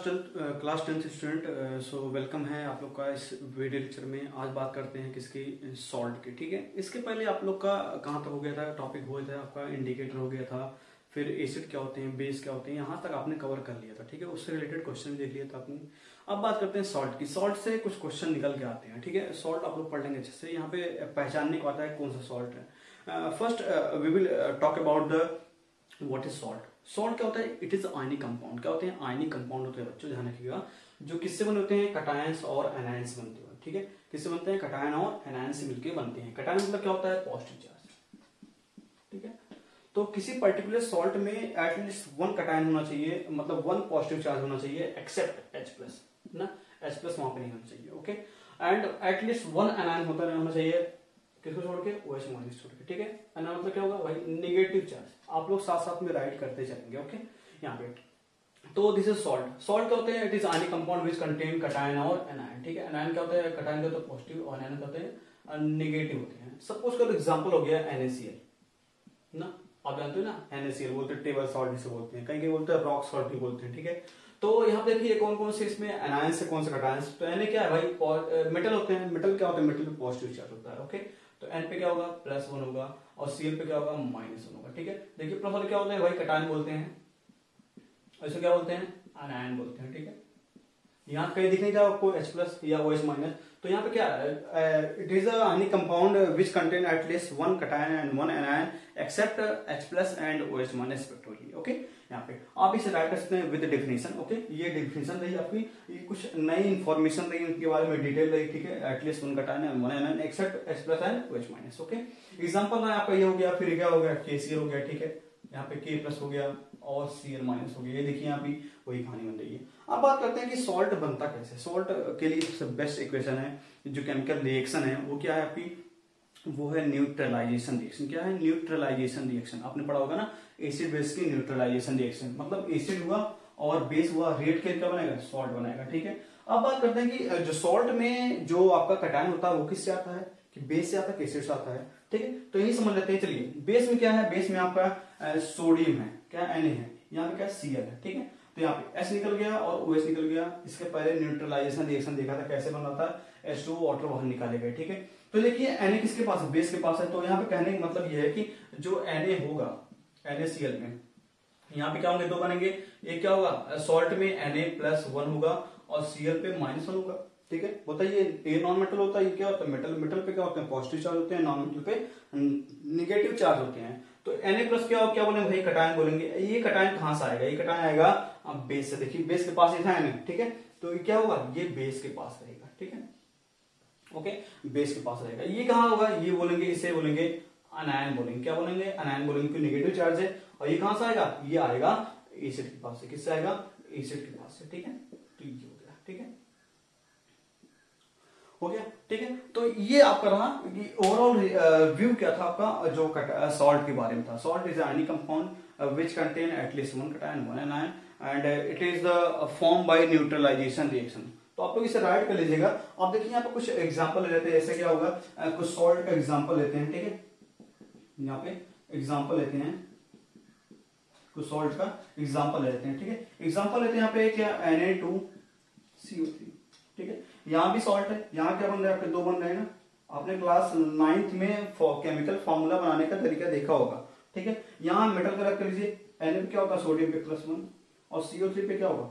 Class tenth student. So welcome है आप लोग का इस वीडियो लेक्चर में। आज बात करते हैं किसकी, सॉल्ट की। ठीक है, इसके पहले आप लोग का कहाँ तक हो गया था, टॉपिक हो गया था आपका इंडिकेटर हो गया था, फिर एसिड क्या होते हैं, बेस क्या होते हैं, यहाँ तक आपने कवर कर लिया था। ठीक है, उससे रिलेटेड क्वेश्चन देख लिया था आपने। अब बात करते हैं सॉल्ट की। सॉल्ट से कुछ क्वेश्चन निकल के आते हैं। ठीक है, सॉल्ट आप लोग पढ़ लेंगे अच्छे से। यहाँ पे पहचानने को आता है कौन सा सॉल्ट है। First we will talk about the what is salt. Salt क्या होता है? It is ionic compound. क्या होते हैं? आयनिक कंपाउंड होते हैं बच्चों, ध्यान रखिएगा। जो किससे बने होते हैं? कटायंस और एनायंस बनते हैं। ठीक है, किससे बनते हैं? कटायन और एनायंस से मिलकर बनते हैं। कटायन मतलब क्या होता है? Positive charge. ठीक है, तो किसी पर्टिकुलर सॉल्ट में एटलीस्ट वन कटायन होना चाहिए, मतलब वन पॉजिटिव चार्ज होना चाहिए, एक्सेप्ट H प्लस ना, H प्लस वहां पे नहीं होना चाहिए। Okay, and at least one anion होना चाहिए, किसको छोड़ के? OH माइनस छोड़ के। ठीक है, एनायन मतलब क्या होगा भाई? Negative charge. आप लोग साथ साथ में राइट करते चलेंगे। ओके, यहाँ पे तो दिस इज सॉल्ट। सॉल्ट क्या होते हैं? It is ionic compound which contain cation और एनायन। ठीक है, एनायन क्या होता है? कटायन क्या होता है? पॉजिटिव, और एनायन क्या होते हैं? नेगेटिव होते हैं। सपोज का एग्जांपल हो गया NaCl ना, आप जानते हो ना NaCl बोलते हैं, टेबल सॉल्ट जिसे बोलते हैं, कहीं कहीं बोलते हैं रॉक सॉल्ट भी बोलते हैं। ठीक है, तो यहाँ देखिए कौन कौन से इसमें एनायन से कौन से कटायन। तो Na क्या है भाई? मेटल होते हैं। मेटल क्या होते हैं? मेटल पे पॉजिटिव चार्ज होता है। ओके, तो N पे क्या होगा? +1 होगा, और Cl पे क्या होगा? -1 होगा। ठीक है, देखिए प्लस वाले क्या होते हैं भाई? कटायन बोलते हैं, ऐसे क्या बोलते हैं? एनायन बोलते हैं। ठीक है, यहाँ कहीं दिख नहीं रहा आपको H प्लस या OH माइनस, तो यहाँ पे क्या है? It is ionic compound which contain at least one cation and one anion except H plus and OH minus respectively. Okay, यहाँ पे आप इसे राइट कर सकते हैं विद डेफिनेशन। ओके, ये डेफिनेशन रही आपकी, ये कुछ नई इंफॉर्मेशन रही उनके बारे में, डिटेल रही। ठीक है, at least one cation and one anion except H plus and OH minus. Okay, example ना आपका ये हो गया, फिर क्या हो गया? KCl हो गया। ठीक है, यहाँ पे K प्लस हो गया और Cl माइनस हो गया। ये देखिए यहाँ पे वही कहानी बन रही है। अब बात करते हैं कि सॉल्ट बनता कैसे। सॉल्ट के लिए सबसे बेस्ट इक्वेशन है, जो केमिकल रिएक्शन है वो क्या है आपकी? वो है न्यूट्रलाइजेशन रिएक्शन। क्या है? Neutralisation reaction. आपने पढ़ा होगा ना, एसिड बेस की न्यूट्रलाइजेशन रिएक्शन, मतलब एसिड हुआ और बेस हुआ, रेट के क्या बनेगा? सॉल्ट बनेगा। ठीक है, अब बात करते हैं कि जो सॉल्ट में जो आपका कटायन होता है वो किससे आता है? कि बेस से आता है, एसिड से आता है। ठीक है, तो यही समझ लेते हैं। चलिए, बेस में क्या है? बेस में आपका सोडियम है, क्या Na है, यहाँ पे क्या Cl है। ठीक है, तो यहाँ पे H निकल गया और OH निकल गया। इसके पहले न्यूट्रलाइजेशन रिएक्शन देखा था कैसे बन रहा था, H2O वाटर बाहर निकाले गए। ठीक है, तो देखिए Na किसके पास है? बेस के पास है। तो यहाँ पे कहने का मतलब ये है कि जो Na होगा NaCl में, यहाँ पे क्या होंगे? दो बनेंगे। एक क्या होगा? सॉल्ट में Na+1 होगा और Cl पे -1 होगा। ठीक है, बताइए, ये नॉन मेटल होता है, ये क्या होता है? मेटल। मेटल पे क्या होते हैं? पॉजिटिव चार्ज होते हैं, नॉन मेटल पे निगेटिव चार्ज होते हैं। तो Na+ क्या बोलेंगे भाई? कटायन बोलेंगे। ये कटायन कहां से आएगा? ये कटायन आएगा बेस से। देखिए बेस के पास ही था Na। ठीक है, तो ये क्या होगा? ये बेस के पास रहेगा। ठीक है, ओके, बेस के पास रहेगा। ये कहां होगा? ये बोलेंगे, इसे बोलेंगे अनायन बोलेंगे। क्या बोलेंगे? अनायन बोलेंगे, क्योंकि नेगेटिव चार्ज है। और ये कहां से आएगा? ये आएगा एसिड के पास से। किससे आएगा? एसिड के पास से। ठीक है, तो ये हो गया। ठीक है, हो गया। ठीक है, तो ये आपका रहा कि ओवरऑल व्यू क्या था आपका जो सॉल्ट के बारे में था। Salt is ionic compound which contain at least one cation one anion and it is the form by neutralisation reaction. तो आप लोग इसे राइट कर लीजिएगा। आप देखिए यहाँ पे कुछ एग्जांपल लेते हैं। ऐसे क्या होगा? कुछ सॉल्ट का एग्जांपल लेते हैं। ठीक है, यहाँ पे एग्जांपल लेते हैं, कुछ सॉल्ट का एग्जांपल लेते हैं। ठीक है, एग्जांपल लेते हैं यहाँ पे क्या? Na2CO3। ठीक है, यहाँ भी सॉल्ट है। यहाँ क्या बन रहा है आपके? दो बन रहे हैं ना। आपने क्लास 9th में केमिकल फॉर्मूला बनाने का तरीका देखा होगा। ठीक है, यहाँ मेटल का रख कर लीजिए। Na पे क्या होता है? सोडियम पे +1 और CO3 पे क्या होगा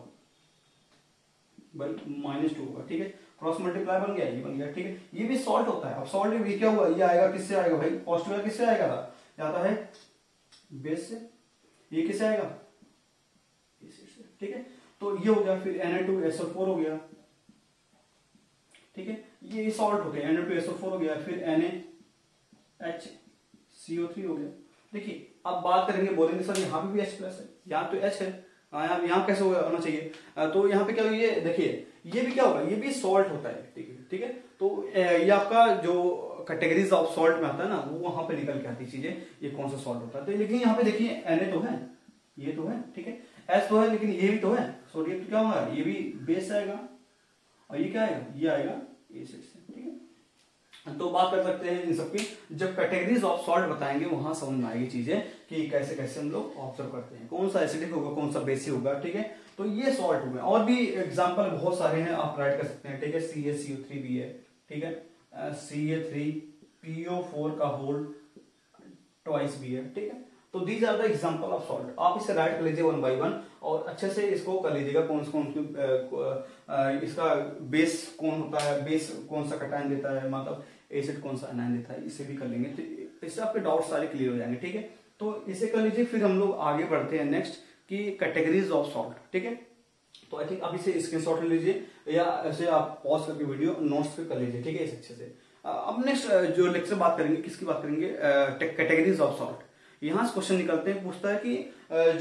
भाई? -2 होगा। ठीक है, क्रॉस मल्टीप्लाई बन गया, ये बन गया। ठीक है, ये भी सॉल्ट होता है। अब सॉल्ट में भी क्या हुआ? ये आएगा किससे आएगा भाई? पॉजिटिव किससे आएगा? जाता है बेस से। ये किससे आएगा? एसिड से। ठीक है, तो ये हो गया। फिर Na2SO4 हो गया। ठीक है, ये सॉल्ट हो गया, Na2SO4 हो गया। फिर NaHCO3 हो गया। देखिए अब बात करेंगे, बोलेंगे सर यहाँ पे भी H प्लस है, यहाँ तो H है, यहाँ कैसे होना चाहिए? तो यहाँ पे क्या, ये देखिए ये भी क्या होगा? ये भी सॉल्ट होता है। ठीक है, ठीक है, तो ये आपका जो कैटेगरीज ऑफ सॉल्ट में आता है ना, वो वहां पे निकल के आती चीजें, ये कौन सा सॉल्ट होता है। तो लेकिन यहाँ पे देखिए Na तो है, ये तो है, ठीक है, H तो है, लेकिन ये भी तो है। सोडियम तो क्या होगा? ये भी बेस आएगा, और ये क्या आएगा? ये आएगा एसिड से। ठीक है, तो बात कर सकते हैं इन सबकी। जब कैटेगरीज ऑफ सॉल्ट बताएंगे वहां समझ में आएगी चीजें कि कैसे कैसे हम लोग ऑब्जर्व करते हैं, कौन सा एसिडिक होगा कौन सा बेसिक होगा, ठीक है। तो ये सॉल्ट हुए, और भी एग्जांपल बहुत सारे हैं, आप राइट कर सकते हैं, ठीक है। CaCO3 भी है, ठीक है, Ca3PO4 का होल ट्वाइस भी है, ठीक है। तो these are the example of salt. आप इसे राइट कर लीजिए वन बाय वन और अच्छे से इसको कर लीजिएगा, कौन कौन इसका बेस कौन होता है, बेस कौन सा कटायन देता है, मतलब एसिड कौन सा एनायन देता है, इसे भी कर लेंगे तो इससे आपके डाउट सारे क्लियर हो जाएंगे, ठीक है। तो इसे कर लीजिए, फिर हम लोग आगे बढ़ते हैं नेक्स्ट की कैटेगरीज ऑफ सॉल्ट, ठीक है। तो आई थिंक आप इसे स्क्रीनशॉट ले लीजिए या ऐसे आप पॉज करके वीडियो नोट्स पे कर लीजिए, ठीक है, इस अच्छे से। अब नेक्स्ट जो लेक्चर बात करेंगे, किसकी बात करेंगे, कैटेगरीज ऑफ सॉल्ट। यहाँ से क्वेश्चन निकलते हैं, पूछता है कि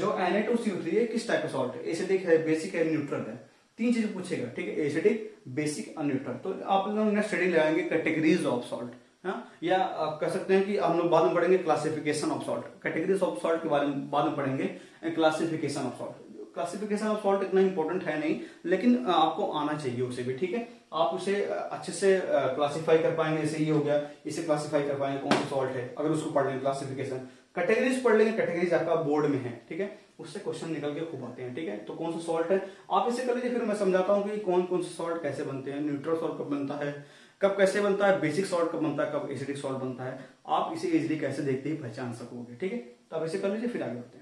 जो Na2CO3 है किस टाइप का सॉल्ट है, एसिडिक है, बेसिक है, न्यूट्रल है। तीन चीजें पूछेगा, ठीक है, एसिडिक, बेसिक और न्यूट्रल। तो आप लोग नेक्स्ट स्टडी लगाएंगे कैटेगरीज ऑफ सॉल्ट, हाँ, या आप कह सकते हैं कि हम लोग बाद में पढ़ेंगे classification of salt. Categories of salt के बारे में बाद में पढ़ेंगे, classification of salt. Classification of salt इतना इंपॉर्टेंट है नहीं, लेकिन आपको आना चाहिए उसे भी, ठीक है। आप उसे अच्छे से क्लासिफाई कर पाएंगे, जैसे ये हो गया, इसे क्लासिफाई कर पाएंगे कौन सा सॉल्ट है, अगर उसको पढ़ लेंगे क्लासिफिकेशन। कैटेगरीज पढ़ लेंगे, कैटेगरीज आपका बोर्ड में है, ठीक है, उससे क्वेश्चन निकल के खूब आते हैं, ठीक है। तो कौन सा सॉल्ट है आप इसे कर लीजिए, फिर मैं समझाता हूँ कि कौन कौन से सॉल्ट कैसे बनते हैं, न्यूट्रल सॉल्ट कब बनता है, कब कैसे बनता है, बेसिक सॉल्ट कब बनता है, कब एसिडिक सॉल्ट बनता है, आप इसे इजिली कैसे देखते ही पहचान सकोगे, ठीक है। तो आप इसे कर लीजिए, फिर आगे बढ़ते हैं।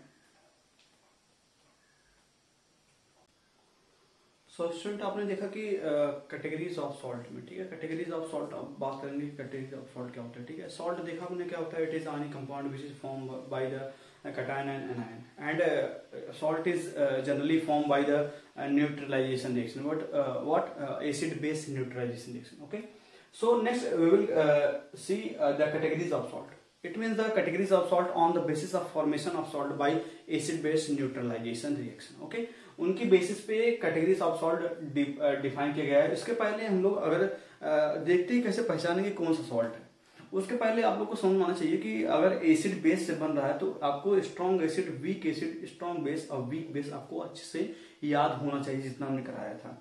सो स्टूडेंट आपने देखा कि कैटेगरीज ऑफ सॉल्ट में, ठीक है, कैटेगरीज ऑफ सॉल्ट अब बात करेंगे, कैटेगरीज ऑफ सॉल्ट क्या होता है, ठीक है। सॉल्ट देखा आपने क्या होता है, इट इज आनी compound which is form by the cation and anion, and salt is generally formed by the neutralization reaction. What acid base neutralization reaction, okay. So next we will see the categories of salt. It means the categories of salt on the basis of formation of salt by acid base neutralization reaction, okay. उनकी basis पे categories of salt define किया गया है। इसके पहले हम लोग अगर देखते हैं कैसे पहचानेंगे कौन सा सॉल्ट है, उसके पहले आप लोग को समझ में आना चाहिए कि अगर एसिड बेस से बन रहा है तो आपको strong acid, weak acid, strong base और वीक बेस आपको अच्छे से याद होना चाहिए, जितना हमने कराया था।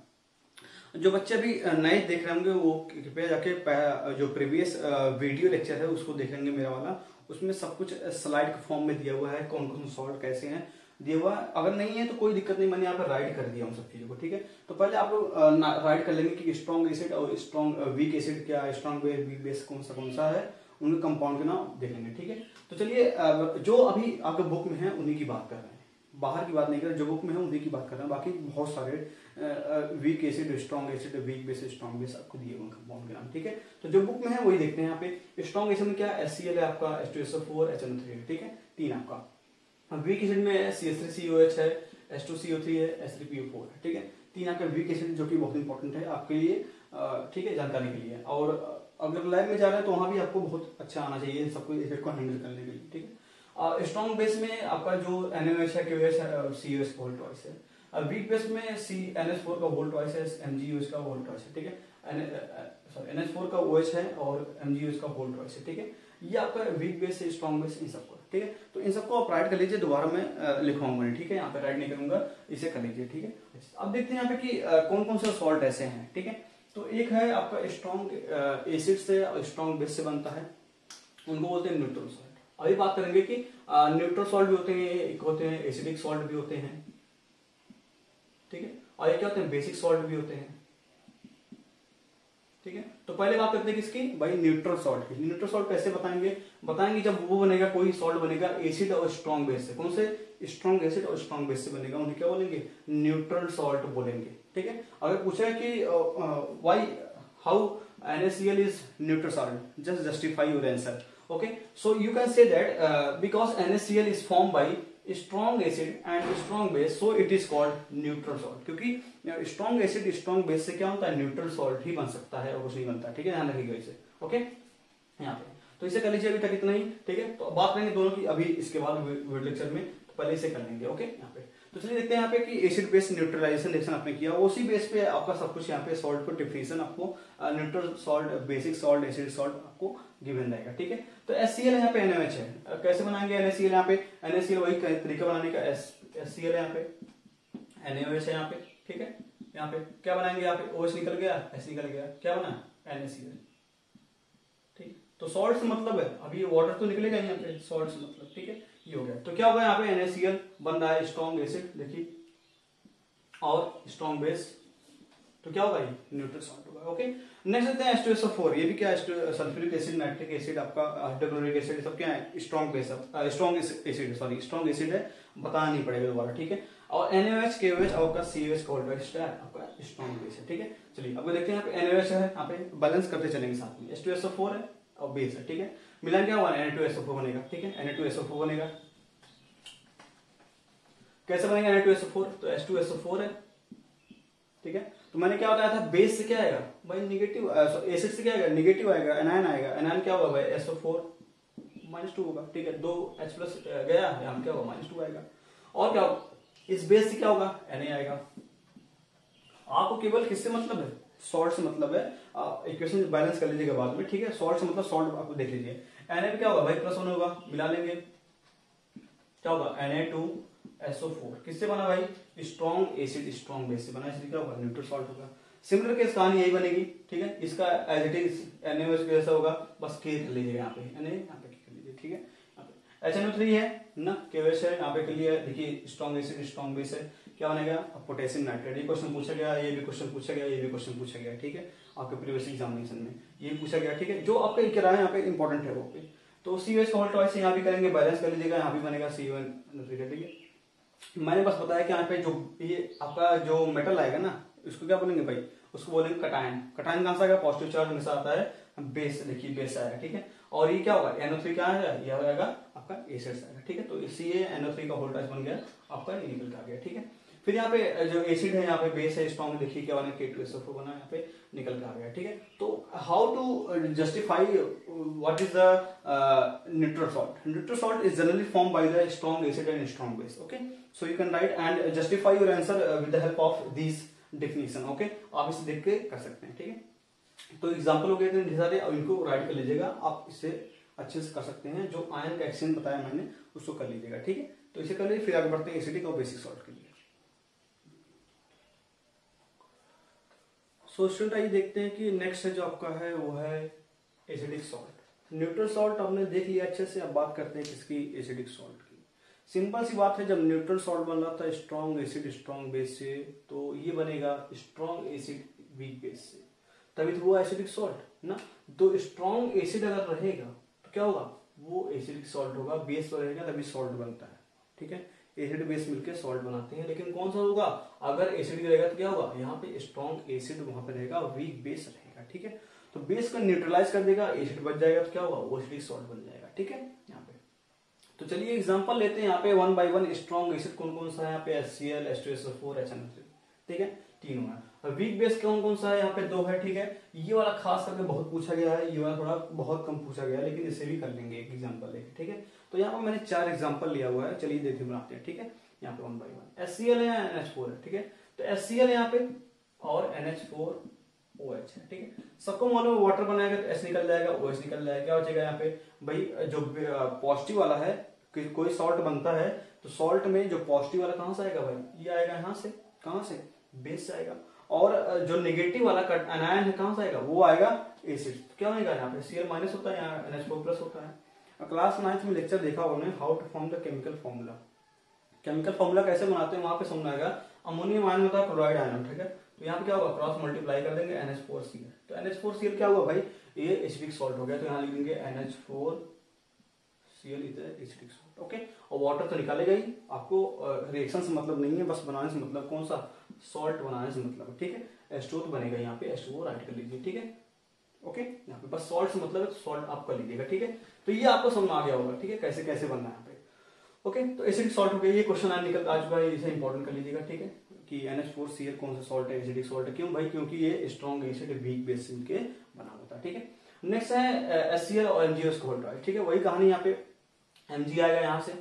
जो बच्चे अभी नए देख रहे होंगे वो कृपया जाके जो प्रीवियस वीडियो लेक्चर है उसको देख लेंगे मेरा वाला, उसमें सब कुछ स्लाइड के फॉर्म में दिया हुआ है, कौन कौन से सॉल्ट कैसे हैं दिया हुआ है। अगर नहीं है तो कोई दिक्कत नहीं, मैंने यहाँ पर राइट कर दिया उन सब चीजों को, ठीक है। तो पहले आप लोग राइट कर लेंगे कि स्ट्रॉन्ग एसिड और स्ट्रॉन्ग वीक एसिड क्या, स्ट्रॉन्ग बेस, वीक बेस कौन सा है, उनके कंपाउंड के नाम देख लेंगे, ठीक है। तो चलिए जो अभी आपके बुक में है उन्हीं की बात कर रहे हैं, बाहर की बात नहीं कर रहे, जो बुक में है उन्हीं की बात कर रहे हैं। बाकी बहुत सारे weak acid, strong acid, weak base, strong base आपको दिए हुए कंपाउंड के नाम, ठीक है। तो जो बुक में है वही देखते हैं। यहाँ पे स्ट्रॉन्ग एसिड में क्या HCl है आपका, H2SO4, HNO3 है, ठीक है, तीन आपका। वीक एसिड में CH3COH है, H2CO3 है, H3PO4 है, ठीक है। तीन आपके वीक एसिड जो कि बहुत इंपॉर्टेंट है आपके लिए, ठीक है, जानकारी के लिए। और अगर लैब में जा रहे हैं तो वहां भी आपको बहुत अच्छा आना चाहिए सबको इफेक्ट को हैंडल करने के लिए, ठीक है। स्ट्रॉन्ग बेस में आपका जो NaOH है, KOH है और COH का होल ट्वाइस है। वीक बेस में NH4 का होल ट्वाइस है, MgOH का होल ट्वाइस है, ठीक है। NH4 का OH है और MgOH का होल ट्वाइस है, ठीक है। ये आपका वीक बेस है, स्ट्रॉन्ग बेस, इन सबको, ठीक है। तो इन सबको आप राइट कर लीजिए, दोबारा मैं लिखवाऊंगा नहीं, ठीक है, यहाँ पे राइट नहीं करूंगा, इसे कर लीजिए, ठीक है। अब देखते हैं यहाँ पे कि कौन कौन से सॉल्ट ऐसे हैं, ठीक है। तो एक है आपका स्ट्रॉन्ग एसिड से और स्ट्रॉन्ग बेस से बनता है, उनको बोलते हैं न्यूट्रल सॉल्ट। अभी बात करेंगे कि न्यूट्रल सॉल्ट भी होते हैं, एक होते हैं एसिडिक सॉल्ट भी होते हैं, ठीक है, और एक क्या होते हैं बेसिक सॉल्ट भी होते हैं, ठीक है। तो पहले बात करते हैं किसकी, भाई न्यूट्रल सॉल्ट की। न्यूट्रल सॉल्ट कैसे बताएंगे जब वो बनेगा, कोई सॉल्ट बनेगा एसिड और स्ट्रॉन्ग बेस से। कौन से, स्ट्रॉन्ग एसिड और स्ट्रॉन्ग बेस से बनेगा, उन्हें क्या बोलेंगे, न्यूट्रल सॉल्ट बोलेंगे, ठीक है। अगर पूछा है कि why, how NaCl is neutral salt, just justify your answer, okay. So you can say that because NaCl is form by strong acid and strong base, so it is called neutral salt. क्योंकि strong acid strong base से क्या होता है, neutral salt ही बन सकता है और कुछ नहीं बनता, ठीक है, ध्यान रखिएगा इसे, ओके। यहाँ पे तो इसे कर लीजिए अभी तक इतना ही, ठीक है। तो बात करेंगे दोनों की अभी इसके बाद वीडियो लेक्चर में, तो पहले इसे कर लेंगे, ओके। यहाँ पे तो चलिए देखते हैं यहाँ पे कि एसिड बेस न्यूट्रलाइजेशन रिएक्शन आपने किया, उसी बेस पे आपका सब कुछ यहाँ पे सॉल्ट को डिफिनेशन आपको neutral salt, basic salt, acidic salt आपको गिवन रहेगा, ठीक है। तो HCl यहाँ पे NaOH है, कैसे बनाएंगे NaCl, यहाँ पे NaCl वही तरीका बनाने का, HCl है यहाँ पे, NaOH है यहाँ पे, ठीक है। यहाँ पे क्या बनाएंगे, यहाँ पे OH निकल गया, H निकल गया, क्या बना NaCl, तो सॉल्ट से मतलब है, अभी वाटर तो निकलेगा यहाँ पे, सॉल्ट से मतलब, ठीक है, ये हो गया। तो क्या होगा यहाँ पे NaCl बन रहा है स्ट्रॉन्ग एसिड, देखिए, और स्ट्रॉन्ग बेस, तो क्या होगा ये न्यूट्रल सॉल्ट होगा। ओके, नेक्स्ट लेते हैं H2SO4, ये भी क्या है, सल्फ्यूरिक एसिड, नाइट्रिक एसिड, आपका हाइड्रोक्लोरिक एसिड, सब क्या है strong base, strong acid, sorry strong acid है, बताना नहीं पड़ेगा दोबारा, ठीक है। और NaOH, KOH और आपका COH का होल्ड है आपका स्ट्रॉन्ग बेस है, ठीक है। चलिए अब देखते हैं यहाँ पे NaOH है, यहाँ पे बैलेंस करते चलेंगे साथ में, H2SO4 है और बेस है, ठीक है, मिलान क्या हुआ Na2SO4 बनेगा, ठीक है, Na2SO4 बनेगा। कैसे बनेगा Na2SO4, तो H2SO4 है, ठीक है। तो मैंने क्या बताया था, बेस से क्या आएगा भाई निगेटिव, एसिड से क्या आएगा निगेटिव आएगा, एनायन आएगा, एनायन क्या होगा भाई SO4 -2 होगा, ठीक है, 2 H+ गया, यहाँ क्या होगा -2 आएगा। और क्या होगा, इस बेस से क्या होगा Na आएगा। आपको केवल किससे मतलब है, सॉल्ट से मतलब है, इक्वेशन बैलेंस कर लीजिएगा बाद में, ठीक है। सॉल्ट से मतलब सॉल्ट आपको देख लीजिए, Na पे क्या होगा भाई +1 होगा, मिला लेंगे, क्या होगा Na2SO4, किससे बना भाई स्ट्रॉन्ग एसिड, स्ट्रॉन्ग बेस से बना, इसलिए क्या होगा न्यूट्रल सॉल्ट होगा। सिमिलर केस कहानी यही बनेगी, ठीक है, इसका एज इट इज NaOH जैसा होगा, बस के कर लीजिएगा यहाँ पे, Na यहाँ पे कर लीजिए, ठीक है। HNO3 है ना, KOH है, यहाँ पे के लिए देखिए स्ट्रॉन्ग एसिड, स्ट्रॉन्ग बेस है, क्या बनेगा पोटेशियम नाइट्रेट। ये क्वेश्चन पूछा गया, ये भी क्वेश्चन पूछा गया, ये भी क्वेश्चन पूछा गया, ठीक है, आपके प्रीवियस एग्जामिनेशन में ये पूछा गया, ठीक है, जो आपका किराया यहाँ पे इंपॉर्टेंट है वो पे। तो COH का होल्ट वाइस यहाँ भी करेंगे, बैलेंस कर लीजिएगा, यहाँ भी बनेगा CO2, ठीक है। मैंने बस बताया कि यहाँ पे जो ये आपका जो मेटल आएगा ना, उसको क्या बोलेंगे भाई, उसको बोलेंगे कटायन। कटायन कहाँ से आएगा, पॉजिटिव चार्ज हमेशा आता है बेस, देखिए बेस आएगा, ठीक है। और ये क्या होगा NO3 क्या आएगा, ये आएगा आपका एसिड आएगा, ठीक है। तो इसलिए NO3 का वोल्टेज बन गया आपका, ये निकल आ गया, ठीक है। फिर यहाँ पे जो एसिड है, यहाँ पे बेस है स्ट्रॉन्ग, देखिए क्या बना K2SO4 बना, यहाँ पे निकल कर आ गया, ठीक है। तो how to justify what is the neutral salt. Neutral salt is generally form by the strong acid and strong base, okay. So you can write and justify your answer with the help of this definition, okay. आप इसे देख के कर सकते हैं, ठीक है। तो एग्जाम्पल हो गए थे सारे, अब इनको राइट कर लीजिएगा, आप इससे अच्छे से कर सकते हैं। जो आयन का एक्सचेंज बताया मैंने उसको कर लीजिएगा, ठीक है। तो इसे कर लीजिए, फिर आगे बढ़ते हैं एसिडिक और बेसिक सॉल्ट के लिए। सो स्टूडेंट आइए देखते हैं कि नेक्स्ट है जो आपका है वो है एसिडिक सॉल्ट। न्यूट्रल सॉल्ट आपने देख लिया अच्छे से, अब बात करते हैं किसकी, एसिडिक सॉल्ट की। सिंपल सी बात है, जब न्यूट्रल सॉल्ट बन रहा था स्ट्रॉन्ग एसिड स्ट्रॉन्ग बेस से, तो ये बनेगा स्ट्रॉन्ग एसिड वीक बेस से, तभी तो वो एसिडिक सॉल्ट ना। तो स्ट्रॉन्ग एसिड अगर रहेगा तो क्या होगा, वो एसिडिक सॉल्ट होगा, बेस तो रहेगा तभी सॉल्ट बनता है, ठीक है। एसिड बेस मिलकर सॉल्ट बनाते हैं, लेकिन कौन सा होगा, अगर एसिडिक रहेगा तो क्या होगा, यहाँ पे स्ट्रॉन्ग एसिड वहां पे रहेगा, वीक बेस रहेगा, ठीक है। तो बेस को न्यूट्रलाइज कर देगा, एसिड बच जाएगा, तो क्या होगा वो एसिडिक सॉल्ट बन जाएगा, ठीक है। यहाँ पे तो चलिए एग्जांपल लेते हैं, यहाँ पे 1 by 1 स्ट्रॉन्ग एसिड कौन कौन सा है, यहाँ पे HCl, H2SO4, HNO3, ठीक है, तीनों है। और वीक बेस कौन कौन सा है, यहाँ पे 2 है, ठीक है। ये वाला खास करके बहुत पूछा गया है, ये वाला थोड़ा बहुत कम पूछा गया है, लेकिन इसे भी कर लेंगे एक एग्जांपल लेके, ठीक है। तो यहाँ पर मैंने 4 एग्जांपल लिया हुआ है, चलिए देखिए बनाते हैं, ठीक है। यहाँ पे 1 by 1 HCl है, NH4 है, ठीक है। तो HCl यहाँ पे और NH4OH है, ठीक है। सबको मालूम है वाटर बनाएगा तो H निकल जाएगा, OH निकल जाएगा, क्या हो जाएगा यहाँ पे भाई, जो पॉजिटिव वाला है कि कोई सॉल्ट बनता है तो सॉल्ट में जो पॉजिटिव वाला कहां से आएगा भाई, ये आएगा यहाँ से, कहां से, बेस से आएगा। और जो नेगेटिव वाला अनायन है कहां से आएगा, वो आएगा एसिड, तो क्या होगा यहाँ पे Cl- होता है, यहाँ NH4+ होता है। क्लास 9th में लेक्चर देखा उन्होंने, how to form the chemical formula. Chemical formula कैसे बनाते हैं वहां पे समझ आएगा। अमोनियम आयन होता है क्लोराइड आयन, ठीक है। तो यहाँ पे क्या होगा, क्रॉस मल्टीप्लाई कर देंगे NH4Cl, तो NH4Cl क्या हुआ भाई, ये एसिडिक सॉल्ट हो गया, तो यहाँ लिख देंगे NH4Cl एसिडिक सॉल्ट, ओके। और वाटर तो निकालेगा ही, आपको रिएक्शन से मतलब नहीं है, बस बनाने से मतलब, कौन सा, सॉल्ट बनाने से मतलब, ठीक है। H2O तो बनेगा, यहाँ पे H2O राइट कर लीजिए, ठीक है, ओके। यहाँ पे बस सॉल्ट से मतलब है, सॉल्ट आप कर लीजिएगा, ठीक है। तो ये आपको समझ आ गया होगा, ठीक है, कैसे कैसे बनना है यहाँ पे, ओके। तो एसिडिक सॉल्ट हो गया, ये क्वेश्चन आज निकल आ चुका है, इसे इंपॉर्टेंट कर लीजिएगा, ठीक है, कि NH4Cl कौन सा सॉल्ट है, एसिडिक सॉल्ट है, क्यों भाई, क्योंकि ये स्ट्रॉन्ग एसिड वीक बेस से मिलके बना होता है, ठीक है। नेक्स्ट है HCl और MgOH का होल्ड, ठीक है। वही कहानी, यहाँ पे Mg आएगा, यहाँ से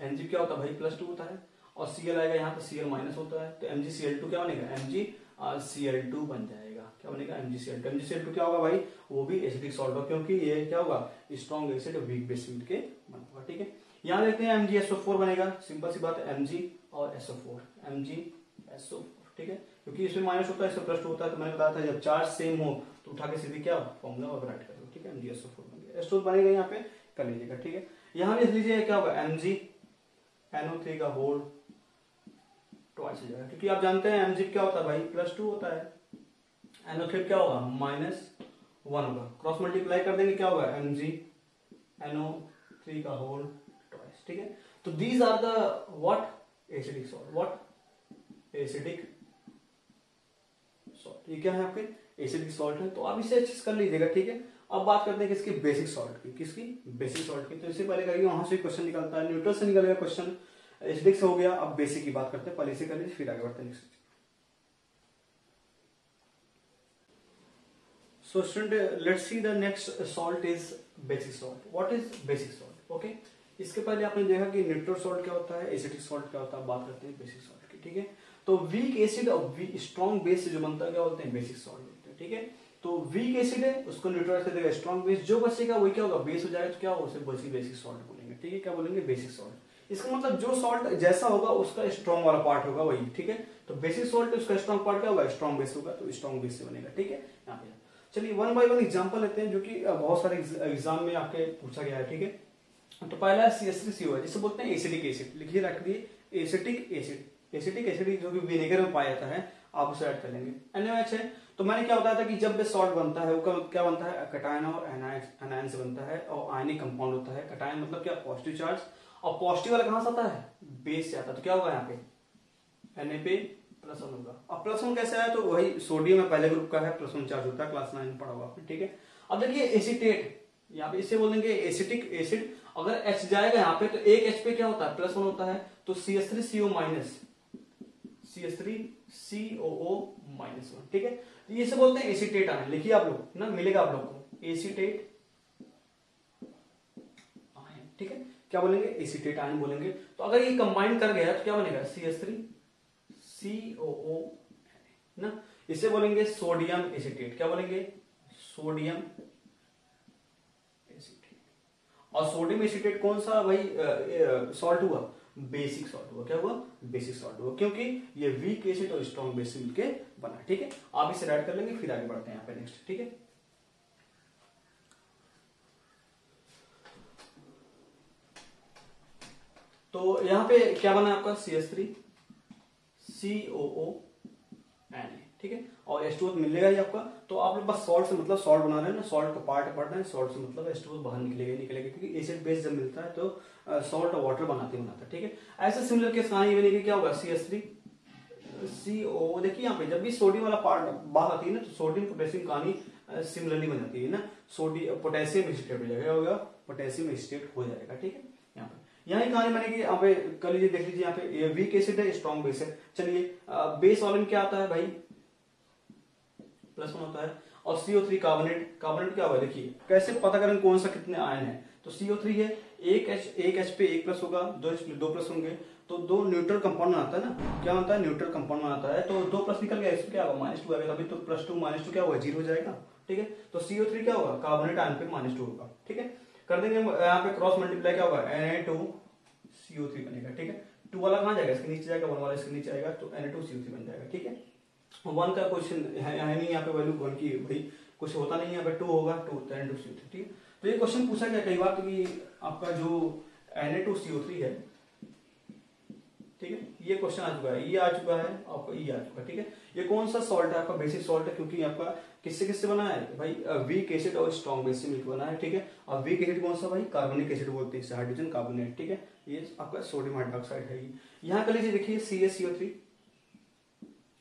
Mg क्या होता है भाई +2 होता है, और Cl आएगा यहाँ पे Cl- होता है, तो MgCl2 क्या बनेगा, MgCl2 बन जाएगा, क्या बनेगा MgCl2। MgCl2 क्या होगा भाई, वो भी एसिडिक सॉल्ट होगा, क्योंकि ये क्या होगा, स्ट्रॉन्ग एसिड वीक बेस से मिलके बना होगा, ठीक है। यहाँ देखते हैं MgSO4 बनेगा, सिंपल सी बात है, Mg और SO4, MgSO4, ठीक है, क्योंकि इसमें माइनस होता है, इसमें +2 होता है। तो मैंने बताया था जब चार्ज सेम हो तो उठा के सीधे क्या फॉर्मूला राइट करो, ठीक है। MgSO4 बन गया। H2 बनेगा यहाँ पे, कर लीजिएगा, ठीक है। यहाँ लिख लीजिए क्या होगा, MgNO3 का होल ट्वाइस हो जाएगा, क्योंकि आप जानते हैं Mg क्या होता है भाई, +2 होता है, NO3 क्या होगा, -1 होगा, क्रॉस मल्टीप्लाई कर देंगे क्या होगा, MgNO3 का होल ट्वाइस, ठीक है। तो these are the what, acidic salt, what, acidic salt, ये क्या है आपके, एसिडिक सॉल्ट है। तो आप इसे अच्छे से कर लीजिएगा, ठीक है। अब बात करते हैं किसकी, बेसिक सॉल्ट की, किसकी, बेसिक सॉल्ट की। तो इससे पहले करिए, वहां से क्वेश्चन निकलता है, न्यूट्रल से निकलेगा क्वेश्चन, एसिडिक से हो गया, अब बेसिक की बात करते हैं, पहले से कर लीजिए फिर आगे बढ़ते हैं next. So student, let's see the next salt is basic salt. What is basic salt? Okay. इसके पहले आपने देखा कि न्यूट्रल सॉल्ट क्या होता है, एसिडिक सॉल्ट क्या होता है, बात करते हैं बेसिक सॉल्ट की, ठीक है। तो वीक एसिड और स्ट्रॉन्ग बेस से जो बनता है क्या बोलते हैं, बेसिक सॉल्ट बोलते हैं, ठीक है। तो वीक एसिड है, उसको न्यूट्रलाइज कर देगा स्ट्रॉन्ग बेस, जो बचेगा वही क्या होगा, बेस हो जाएगा, तो क्या होगा, उसे बेसिक सॉल्ट बोलेंगे, ठीक है। क्या बोलेंगे, बेसिक सॉल्ट। इसका मतलब जो सॉल्ट जैसा होगा उसका स्ट्रॉन्ग वाला पार्ट होगा वही, ठीक है। तो बेसिक सॉल्ट उसका स्ट्रॉन्ग पार्ट क्या होगा, स्ट्रॉन्ग बेस होगा, तो स्ट्रॉन्ग बेस से बनेगा, ठीक है। यहाँ पे चलिए 1 बाय 1 एग्जांपल लेते हैं, जो कि बहुत सारे एग्जाम में आपके पूछा गया है, ठीक है। तो पहला है CH3CO, जिसे बोलते हैं एसिडिक एसिड, लिखिए रख दिए एसिटिक एसिड। एसिटिक एसिड जो कि विनेगर में पाया जाता है, आप उसे ऐड कर लेंगे। NaOH है, तो मैंने क्या बताया था कि जब सॉल्ट बनता है वो क्या बनता है, कटायन और एनायन से बनता है, और आयनिक कंपाउंड होता है। कटायन मतलब क्या, पॉजिटिव चार्ज, और पॉजिटिव वाला कहां से आता है, बेस से आता है। तो क्या होगा यहाँ पे, Na पे +1 होगा। अब +1 कैसे आया, तो वही सोडियम है, पहले ग्रुप का है, +1 चार्ज होता है, क्लास 9 में पढ़ा हुआ आपने, ठीक है। अब देखिए एसिटेट, यहाँ पे इसे बोलेंगे एसिटिक एसिड। अगर H जाएगा यहाँ पे तो एक H पे क्या होता है, +1 होता है, तो CH3CO माइनस, CH3COO-1, ठीक है। तो ये से बोलते हैं एसिटेट आयन, लिखिए आप लोग ना, मिलेगा आप लोग को एसिटेट आयन, ठीक है। क्या बोलेंगे, एसिटेट आयन बोलेंगे। तो अगर ये कंबाइन कर गया तो क्या बनेगा, CH3COO ना, इसे बोलेंगे सोडियम एसिटेट। क्या बोलेंगे, सोडियम एसिटेट। और सोडियम एसिटेट कौन सा भाई सॉल्ट हुआ, बेसिक सॉल्ट हुआ। क्या हुआ, बेसिक सॉल्ट हुआ, क्योंकि ये वीक एसिड और स्ट्रॉन्ग बेस से मिलके बना, ठीक है। आप इसे ऐड कर लेंगे, फिर आगे बढ़ते हैं यहाँ पे नेक्स्ट, ठीक है। तो यहाँ पे क्या बना आपका, CH3COO-Na, ठीक है। और H2O मिलेगा ही आपका। तो आप लोग बस सॉल्ट से मतलब सॉल्ट बना रहे हैं ना, सॉल्ट का पार्ट पढ़ रहे हैं, सॉल्ट से मतलब H2O बाहर निकलेगा, क्योंकि एसिड बेस जब मिलता है तो सॉल्ट और वाटर बनाते, ठीक है। ऐसे सिमिलर केस कहानी बनेगी, क्या होगा, CH3CO। देखिए यहाँ पे जब भी सोडियम वाला पार्ट बाहर आती है ना, तो सोडियम पोटेशियम कहानी सिमिलरली बन जाती है ना, सोडियम पोटेशियम एसिटेट हो जाएगा, पोटेशियम एसिटेट हो जाएगा, ठीक है। यहाँ पे यही कहानी बनेगी, यहाँ पे कर लीजिए, देख लीजिए यहाँ पे ये वीक एसिड है, स्ट्रॉन्ग बेस है। चलिए बेस वाले में क्या आता है भाई, +1 होता है। और CO3 कार्बोनेट, कार्बोनेट क्या होगा, देखिए कैसे पता करें कौन सा कितने आयन है। तो CO3 है, एक H पे 1+ होगा, 2+ होंगे, तो 2 न्यूट्रल कंपाउंड बनाता है ना, क्या बनता है, न्यूट्रल कंपाउंड बनाता है। तो 2+ निकल गया, इसमें क्या होगा, -2 आएगा, तभी तो +2 -2 क्या होगा, 0 हो जाएगा, ठीक है। तो CO3 क्या होगा, कार्बोनेट आयन पे -2 होगा, ठीक है। कर देंगे यहाँ पे क्रॉस मल्टीप्लाई, क्या होगा, Na2CO3 बनेगा, ठीक है। 2 वाला कहाँ जाएगा, इसके नीचे जाएगा, 1 वाला इसके नीचे आएगा, तो Na2CO3 बन जाएगा, ठीक है। 1 का क्वेश्चन है नहीं यहाँ पे, वैल्यू 1 की भाई कुछ होता नहीं है, बट 2 होगा, 2 Na2CO3, ठीक है। तो ये क्वेश्चन पूछा गया कई बार, कि आपका जो Na2CO3 है, ठीक है, ये क्वेश्चन आ चुका है, ये आ चुका है आपका, ये आ चुका है, ठीक है। ये कौन सा सॉल्ट है आपका, बेसिक सॉल्ट है, क्योंकि आपका किससे किससे बना है भाई, वीक एसिड और स्ट्रॉन्ग बेस से मिलकर बना है, ठीक है। और वीक एसिड कौन सा भाई, कार्बोनिक एसिड बोलते हैं, हाइड्रोजन कार्बोनेट, ठीक है। ये आपका सोडियम हाइड्रोक्साइड है। यहाँ कर लीजिए, देखिए CaCO3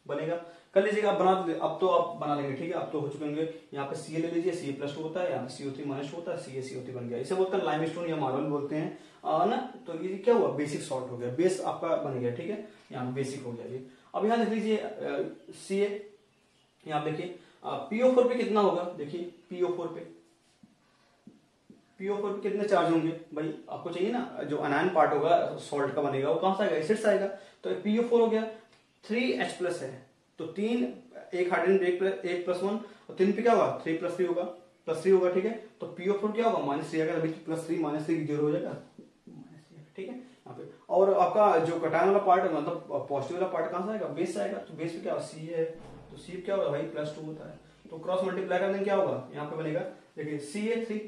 बनेगा, कर लीजिएगा, बना अब तो आप बना लेंगे, ठीक है। अब तो हो चुके होंगे, यहाँ पे Ca ले लीजिए, Ca+2 होता है, यहाँ पे CO3 -2 होता है, CaCO3 बन गया। इसे बोलते हैं लाइमस्टोन या मार्बल बोलते हैं ना। तो ये क्या हुआ, बेसिक सॉल्ट हो गया, बेस आपका बन गया, ठीक है। यहाँ बेसिक हो गया ये। अब यहाँ देख लीजिए Ca, यहाँ देखिए PO4 पे कितना होगा, देखिए PO4 पे कितने चार्ज होंगे भाई, आपको चाहिए ना, जो अनायन पार्ट होगा सॉल्ट का बनेगा, वो कहां से आएगा, एसिड से आएगा। तो PO4 हो गया, 3H+ है, तो 3 एक हाइड्रोजन 1+1, और 3 पे क्या होगा, 3+3 होगा, +3 होगा, ठीक है। तो PO4 क्या होगा, -3 आएगा, अभी +3 -3 0 हो जाएगा, ठीक है यहाँ पे। और आपका जो कटायन वाला पार्ट है, मतलब पॉजिटिव वाला पार्ट कहां से आएगा, बेस से आएगा। तो बेस पे क्या C है, तो C क्या होगा भाई, +2 होता है। तो क्रॉस मल्टीप्लाई करने क्या होगा, यहाँ पे बनेगा, देखिए CA3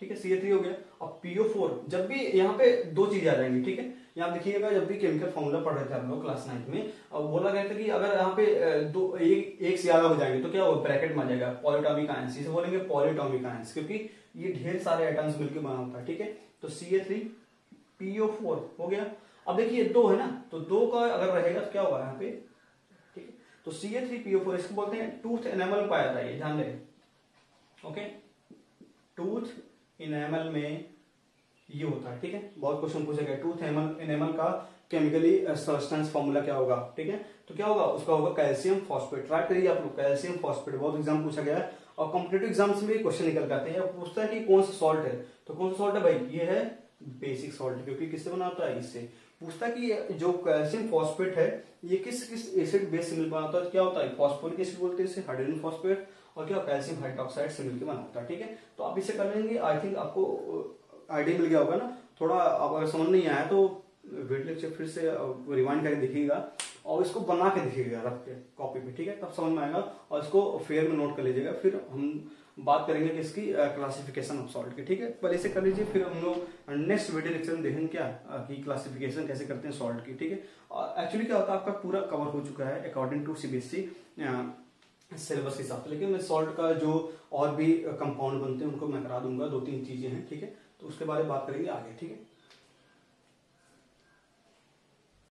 ठीक है, Ca3 हो गया। अब PO4, जब भी यहाँ पे दो चीजें आ जाएंगी, ठीक है, यहाँ देखिएगा जब भी केमिकल फॉर्मूला पढ़ रहे थे हम लोग क्लास 9 में, अब बोला गया था कि अगर यहाँ पे एक से ज्यादा हो जाएंगे तो क्या होगा, ब्रैकेट में आ जाएगा पॉलीटॉमिक आयंस, इसे बोलेंगे पॉलीटॉमिक आयंस, क्योंकि ये ढेर सारे एटम्स मिलकर बना होता है, ठीक है। तो Ca3 PO4 हो गया। अब देखिए दो है ना, तो दो का अगर रहेगा तो क्या होगा यहाँ पे, ठीक है। तो Ca3 PO4 इसको बोलते हैं टूथ एनेमल में पाया जाता है, ध्यान दें, ओके। टूथ इनेमल में ये होता है, ठीक है। बहुत क्वेश्चन पूछा गया टूथ एनेमल का केमिकली सब्सटेंस फॉर्मूला क्या होगा, ठीक है। तो क्या होगा, उसका होगा कैल्शियम फॉस्फेट। ट्राई करिए आप लोग, कैल्शियम फॉस्फेट, बहुत एग्जाम पूछा गया है और कॉम्पिटेटिव एग्जाम्स में क्वेश्चन निकल जाते हैं। पूछता है कि कौन सा सॉल्ट है, तो कौन सा सॉल्ट है भाई, ये है बेसिक सॉल्ट, क्योंकि किससे बना होता है, इससे। पूछता है कि जो कैल्शियम फॉस्फेट है ये किस किस एसिड बेस से मिल बना होता है, क्या होता है, फॉस्फोरिक एसिड बोलते हैं इसे, हाइड्रोजन फॉस्फेट, और क्या कैल्शियम हाइड्रोक्साइड से मिलकर बना होता है, ठीक है। तो आप इसे कर लेंगे, आई थिंक आपको आइडिया मिल गया होगा ना। थोड़ा आप अगर समझ नहीं आया तो वीडियो लेक्चर फिर से रिवाइंड करके देखिएगा और इसको बना के देखिएगा रख के कॉपी पे, ठीक है, तब समझ में आएगा। और इसको फेयर में नोट कर लीजिएगा, फिर हम बात करेंगे कि इसकी क्लासिफिकेशन ऑफ सॉल्ट की, ठीक है। पहले इसे कर लीजिए, फिर हम लोग नेक्स्ट वीडियो लेक्चर में देखेंगे क्या कि क्लासिफिकेशन कैसे करते हैं सॉल्ट की, ठीक है। एक्चुअली क्या होता है, आपका पूरा कवर हो चुका है अकॉर्डिंग टू CBSE सिलेबस के हिसाब से, लेकिन मैं सॉल्ट का जो और भी कंपाउंड बनते हैं उनको मैं करा दूंगा, 2-3 चीजें हैं, ठीक है। तो उसके बारे में बात करेंगे आगे, ठीक है।